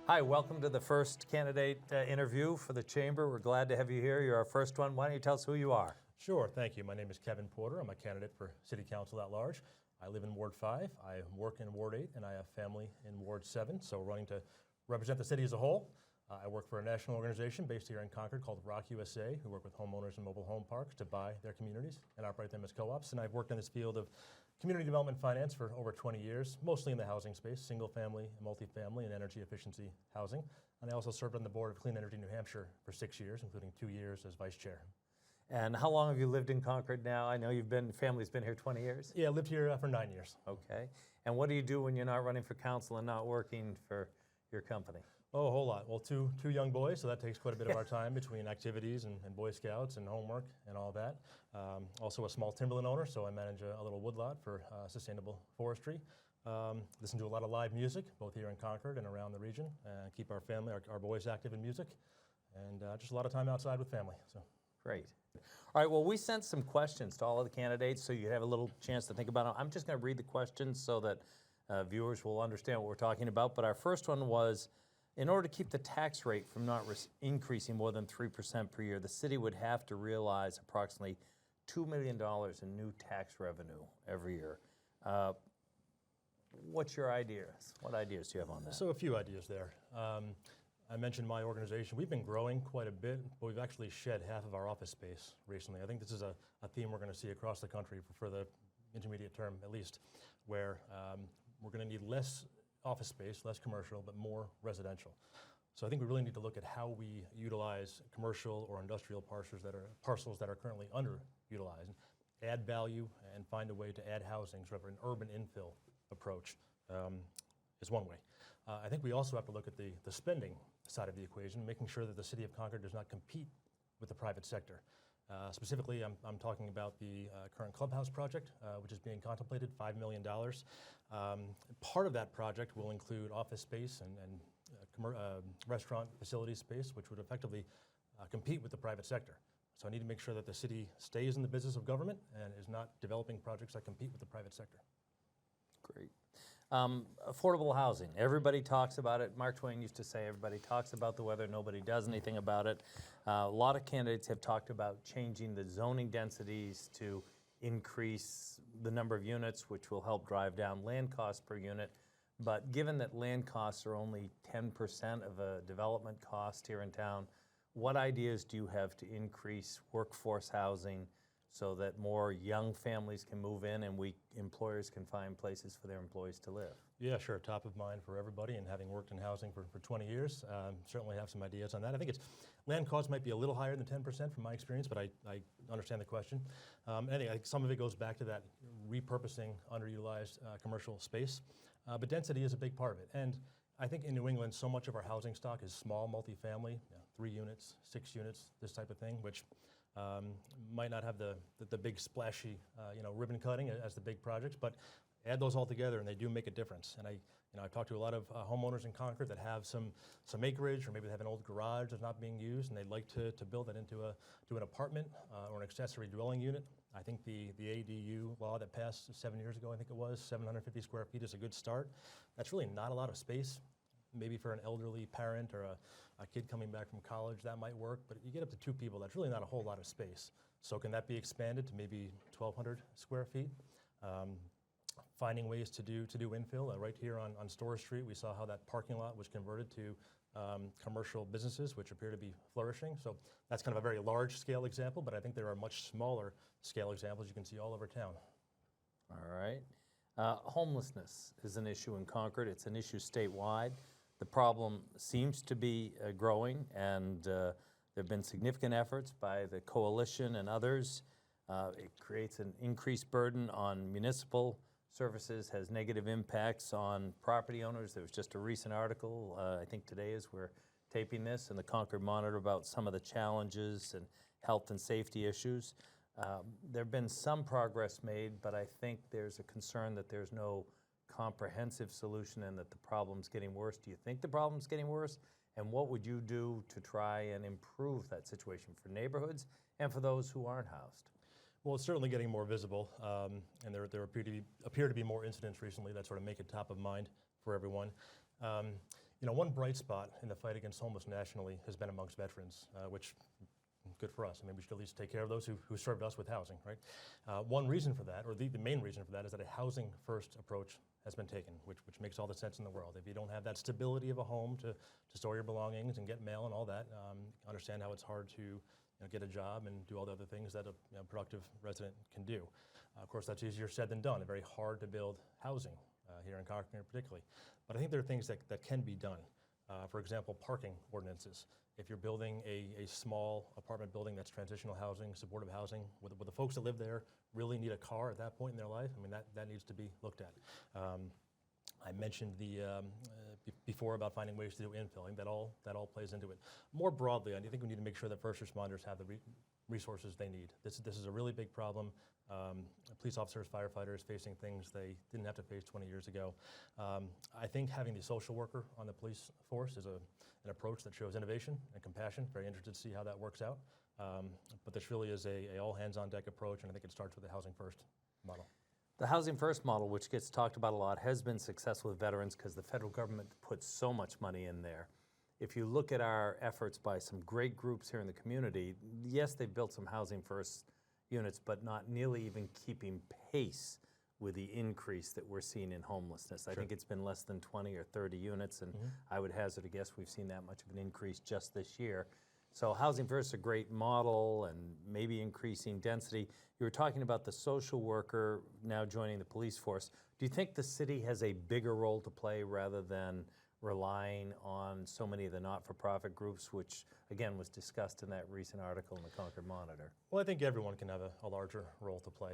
Hi, welcome to the first candidate interview for the Chamber. We're glad to have you here. You're our first one. Why don't you tell us who you are? Sure, thank you. My name is Kevin Porter. I'm a candidate for City Council at large. I live in Ward 5. I work in Ward 8, and I have family in Ward 7, so we're running to represent the city as a whole. I work for a national organization based here in Concord called Rock USA, who work with homeowners and mobile home parks to buy their communities and operate them as co-ops. And I've worked in this field of community development finance for over 20 years, mostly in the housing space, single family, multifamily, and energy efficiency housing. And I also served on the board of Clean Energy New Hampshire for 6 years, including 2 years as vice chair. And how long have you lived in Concord now? I know family's been here 20 years. Yeah, I lived here for 9 years. Okay. And what do you do when you're not running for council and not working for your company? Oh, a whole lot. Well, two young boys, so that takes quite a bit of our time between activities and Boy Scouts and homework and all that. Also a small timberland owner, so I manage a little woodlot for sustainable forestry. Listen to a lot of live music, both here in Concord and around the region. Keep our family, our boys active in music, and just a lot of time outside with family. So. Great. All right, well, we sent some questions to all of the candidates so you have a little chance to think about them. I'm just going to read the questions so that viewers will understand what we're talking about. But our first one was, in order to keep the tax rate from not increasing more than 3% per year, the city would have to realize approximately $2 million in new tax revenue every year. What's your ideas? What ideas do you have on that? So a few ideas there. I mentioned my organization. We've been growing quite a bit, but we've actually shed half of our office space recently. I think this is a theme we're going to see across the country for the intermediate term at least, where we're going to need less office space, less commercial, but more residential. So I think we really need to look at how we utilize commercial or industrial parcels that are currently underutilized, add value, and find a way to add housing, sort of an urban infill approach is one way. I think we also have to look at the spending side of the equation, making sure that the city of Concord does not compete with the private sector. Specifically, I'm talking about the current clubhouse project, which is being contemplated, $5 million. Part of that project will include office space and restaurant facility space, which would effectively compete with the private sector. So I need to make sure that the city stays in the business of government and is not developing projects that compete with the private sector. Great. Affordable housing. Everybody talks about it. Mark Twain used to say everybody talks about the weather, nobody does anything about it. A lot of candidates have talked about changing the zoning densities to increase the number of units, which will help drive down land costs per unit. But given that land costs are only 10% of a development cost here in town, what ideas do you have to increase workforce housing so that more young families can move in and employers can find places for their employees to live? Yeah, sure. Top of mind for everybody, and having worked in housing for 20 years, certainly have some ideas on that. I think land costs might be a little higher than 10% from my experience, but I understand the question. I think some of it goes back to that repurposing underutilized commercial space, but density is a big part of it. And I think in New England, so much of our housing stock is small multifamily, 3 units, 6 units, this type of thing, which might not have the big splashy, ribbon cutting as the big projects, but add those all together and they do make a difference. And I've talked to a lot of homeowners in Concord that have some acreage, or maybe they have an old garage that's not being used, and they'd like to build that into an apartment or an accessory dwelling unit. I think the ADU law that passed 7 years ago, I think it was, 750 square feet is a good start. That's really not a lot of space. Maybe for an elderly parent or a kid coming back from college, that might work, but you get up to 2 people, that's really not a whole lot of space. So can that be expanded to maybe 1,200 square feet? Finding ways to do infill. Right here on Store Street, we saw how that parking lot was converted to commercial businesses, which appear to be flourishing. So that's kind of a very large scale example, but I think there are much smaller scale examples you can see all over town. All right. Homelessness is an issue in Concord. It's an issue statewide. The problem seems to be growing, and there have been significant efforts by the coalition and others. It creates an increased burden on municipal services, has negative impacts on property owners. There was just a recent article, I think today as we're taping this, in the Concord Monitor about some of the challenges and health and safety issues. There have been some progress made, but I think there's a concern that there's no comprehensive solution and that the problem's getting worse. Do you think the problem's getting worse? And what would you do to try and improve that situation for neighborhoods and for those who aren't housed? Well, it's certainly getting more visible, and there appear to be more incidents recently that sort of make it top of mind for everyone. One bright spot in the fight against homelessness nationally has been amongst veterans, which good for us. I mean, we should at least take care of those who served us with housing, right? One reason for that, or the main reason for that, is that a housing-first approach has been taken, which makes all the sense in the world. If you don't have that stability of a home to store your belongings and get mail and all that, understand how it's hard to get a job and do all the other things that a productive resident can do. Of course, that's easier said than done. It's very hard to build housing here in Concord particularly. But I think there are things that can be done. For example, parking ordinances. If you're building a small apartment building that's transitional housing, supportive housing, where the folks that live there really need a car at that point in their life, I mean, that needs to be looked at. I mentioned before about finding ways to do infilling. That all plays into it. More broadly, I think we need to make sure that first responders have the resources they need. This is a really big problem. Police officers, firefighters facing things they didn't have to face 20 years ago. I think having the social worker on the police force is an approach that shows innovation and compassion. Very interested to see how that works out. But this really is a all hands on deck approach, and I think it starts with the housing first model. The Housing First model, which gets talked about a lot, has been successful with veterans because the federal government puts so much money in there. If you look at our efforts by some great groups here in the community, yes, they've built some Housing First units, but not nearly even keeping pace with the increase that we're seeing in homelessness. I think it's been less than 20 or 30 units, and I would hazard a guess we've seen that much of an increase just this year. So Housing First is a great model and maybe increasing density. You were talking about the social worker now joining the police force. Do you think the city has a bigger role to play rather than relying on so many of the not-for-profit groups, which again was discussed in that recent article in the Concord Monitor? Well, I think everyone can have a larger role to play.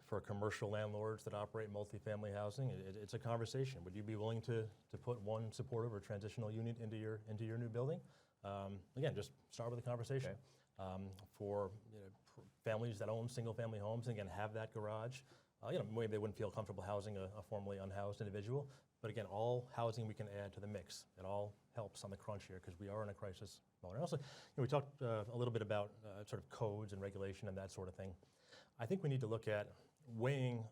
For commercial landlords that operate multifamily housing, it's a conversation. Would you be willing to put one supportive or transitional unit into your new building? Again, just start with a conversation. Okay. For families that own single-family homes and again have that garage, maybe they wouldn't feel comfortable housing a formerly unhoused individual. But again, all housing we can add to the mix. It all helps on the crunch here because we are in a crisis moment. Also, we talked a little bit about sort of codes and regulation and that sort of thing. I think we need to look at weighing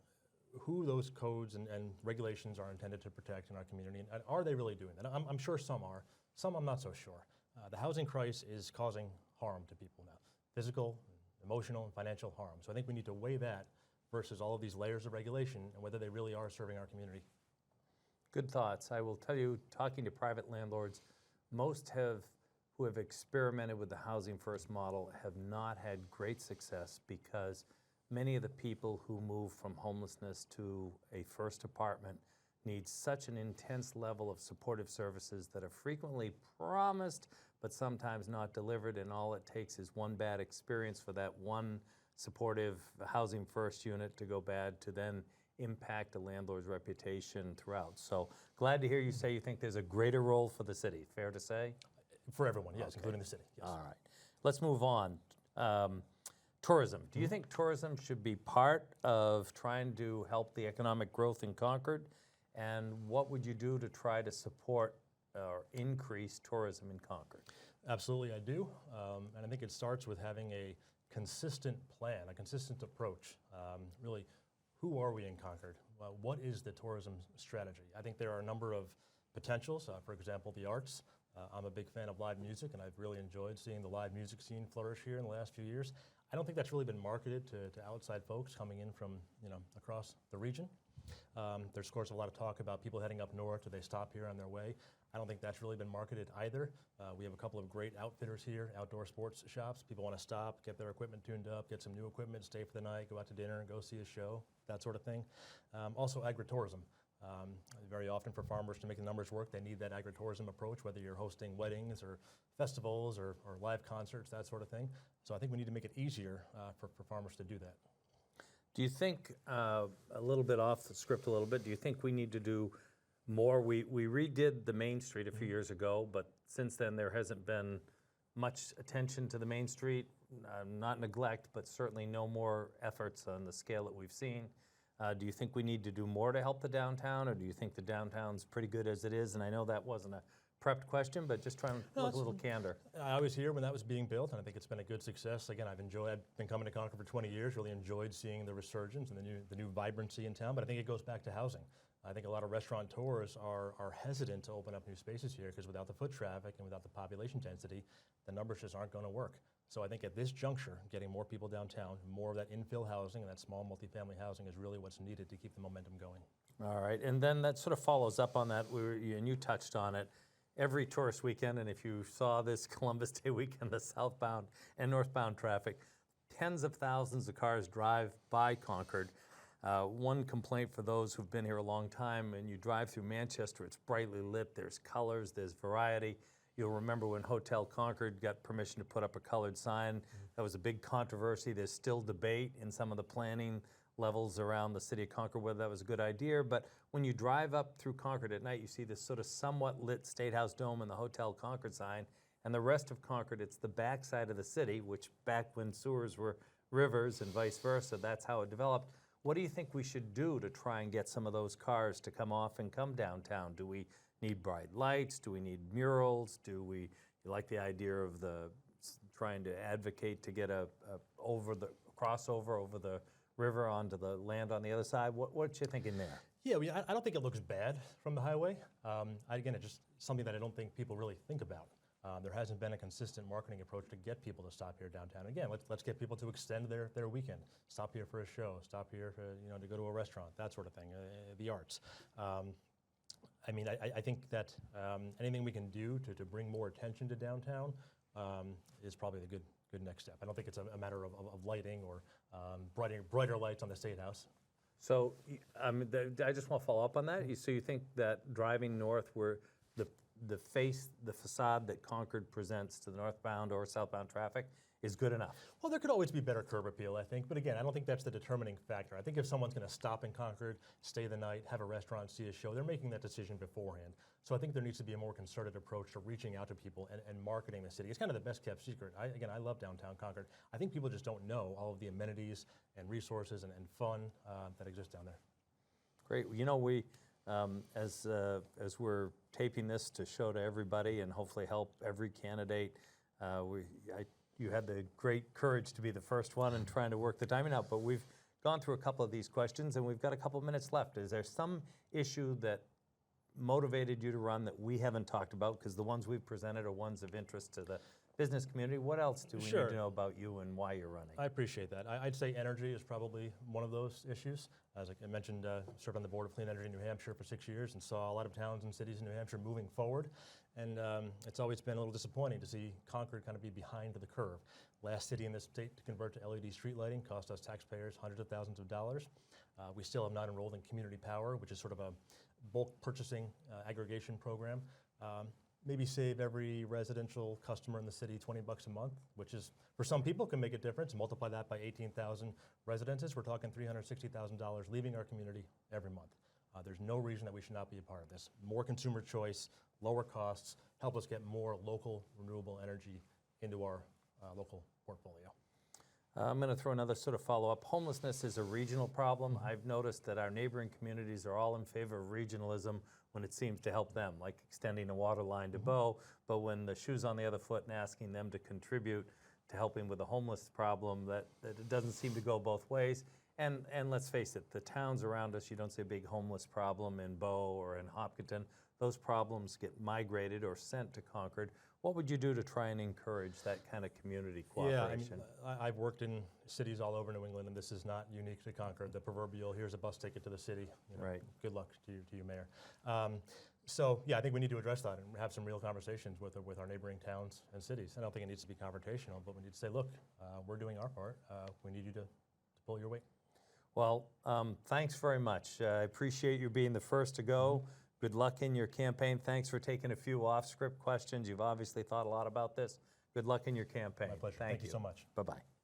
who those codes and regulations are intended to protect in our community, and are they really doing that? I'm sure some are. Some I'm not so sure. The housing crisis is causing harm to people now, physical, emotional, and financial harm. So I think we need to weigh that versus all of these layers of regulation and whether they really are serving our community. Good thoughts. I will tell you, talking to private landlords, most who have experimented with the Housing First model have not had great success because many of the people who move from homelessness to a first apartment need such an intense level of supportive services that are frequently promised but sometimes not delivered, and all it takes is one bad experience for that one supportive Housing First unit to go bad to then impact a landlord's reputation throughout. So glad to hear you say you think there's a greater role for the city. Fair to say? For everyone, yes, Okay. including the city. Yes. All right. Let's move on. Tourism. Do you think tourism should be part of trying to help the economic growth in Concord? And what would you do to try to support or increase tourism in Concord? Absolutely, I do. And I think it starts with having a consistent plan, a consistent approach. Really, who are we in Concord? What is the tourism strategy? I think there are a number of potentials. For example, the arts. I'm a big fan of live music, and I've really enjoyed seeing the live music scene flourish here in the last few years. I don't think that's really been marketed to outside folks coming in from across the region. There's, of course, a lot of talk about people heading up north. Do they stop here on their way? I don't think that's really been marketed either. We have a couple of great outfitters here, outdoor sports shops. People want to stop, get their equipment tuned up, get some new equipment, stay for the night, go out to dinner, and go see a show, that sort of thing. Also, agritourism. Very often for farmers to make the numbers work, they need that agritourism approach, whether you're hosting weddings or festivals or live concerts, that sort of thing. So I think we need to make it easier for farmers to do that. Do you think, a little bit off the script a little bit, do you think we need to do more? We redid the Main Street a few years ago, but since then there hasn't been much attention to the Main Street, not neglect, but certainly no more efforts on the scale that we've seen. Do you think we need to do more to help the downtown, or do you think the downtown's pretty good as it is? And I know that wasn't a prepped question, but just trying to look a little candor. I was here when that was being built, and I think it's been a good success. Again, I've been coming to Concord for 20 years, really enjoyed seeing the resurgence and the new vibrancy in town, but I think it goes back to housing. I think a lot of restaurateurs are hesitant to open up new spaces here because without the foot traffic and without the population density, the numbers just aren't going to work. So I think at this juncture, getting more people downtown, more of that infill housing and that small multifamily housing is really what's needed to keep the momentum going. All right, and then that sort of follows up on that, and you touched on it. Every tourist weekend, and if you saw this Columbus Day weekend, the southbound and northbound traffic, tens of thousands of cars drive by Concord. One complaint for those who've been here a long time, and you drive through Manchester, it's brightly lit, there's colors, there's variety. You'll remember when Hotel Concord got permission to put up a colored sign. That was a big controversy. There's still debate in some of the planning levels around the city of Concord whether that was a good idea. But when you drive up through Concord at night, you see this sort of somewhat lit State House dome and the Hotel Concord sign. And the rest of Concord, it's the backside of the city, which back when sewers were rivers and vice versa, that's how it developed. What do you think we should do to try and get some of those cars to come off and come downtown? Do we need bright lights? Do we need murals? You like the idea of trying to advocate to get a crossover over the river onto the land on the other side? What you thinking there? Yeah, I don't think it looks bad from the highway. Again, it's just something that I don't think people really think about. There hasn't been a consistent marketing approach to get people to stop here downtown. Again, let's get people to extend their weekend. Stop here for a show. Stop here for, to go to a restaurant, that sort of thing, the arts. I think that anything we can do to bring more attention to downtown is probably the good next step. I don't think it's a matter of lighting or brighter lights on the State House. So I just want to follow up on that. So you think that driving north where the facade that Concord presents to the northbound or southbound traffic is good enough? Well, there could always be better curb appeal, I think. But again, I don't think that's the determining factor. I think if someone's going to stop in Concord, stay the night, have a restaurant, see a show, they're making that decision beforehand. So I think there needs to be a more concerted approach to reaching out to people and marketing the city. It's kind of the best kept secret. I love downtown Concord. I think people just don't know all of the amenities and resources and fun that exist down there. Great. We as we're taping this to show to everybody and hopefully help every candidate, you had the great courage to be the first one and trying to work the timing out, but we've gone through a couple of these questions and we've got a couple of minutes left. Is there some issue that motivated you to run that we haven't talked about? Because the ones we've presented are ones of interest to the business community. What else do we need to know about you and why you're running? I appreciate that. I'd say energy is probably one of those issues. As I mentioned, served on the Board of Clean Energy in New Hampshire for 6 years and saw a lot of towns and cities in New Hampshire moving forward. And it's always been a little disappointing to see Concord kind of be behind the curve. Last city in this state to convert to LED street lighting cost us taxpayers hundreds of thousands of dollars. We still have not enrolled in community power, which is sort of a bulk purchasing aggregation program. Maybe save every residential customer in the city $20 a month, which is, for some people, can make a difference. Multiply that by 18,000 residences, we're talking $360,000 leaving our community every month. There's no reason that we should not be a part of this. More consumer choice, lower costs, help us get more local renewable energy into our local portfolio. I'm going to throw another sort of follow-up. Homelessness is a regional problem. I've noticed that our neighboring communities are all in favor of regionalism when it seems to help them, like extending a water line to Bow, but when the shoe's on the other foot and asking them to contribute to helping with the homeless problem, that it doesn't seem to go both ways. And let's face it, the towns around us, you don't see a big homeless problem in Bow or in Hopkinton. Those problems get migrated or sent to Concord. What would you do to try and encourage that kind of community cooperation? Yeah, I've worked in cities all over New England, and this is not unique to Concord. The proverbial, here's a bus ticket to the city. Right. Good luck to you, Mayor. So yeah, I think we need to address that and have some real conversations with our neighboring towns and cities. I don't think it needs to be confrontational, but we need to say, look, we're doing our part. We need you to pull your weight. Well, thanks very much. I appreciate you being the first to go. Good luck in your campaign. Thanks for taking a few off-script questions. You've obviously thought a lot about this. Good luck in your campaign. My pleasure. Thank you so much. Bye-bye.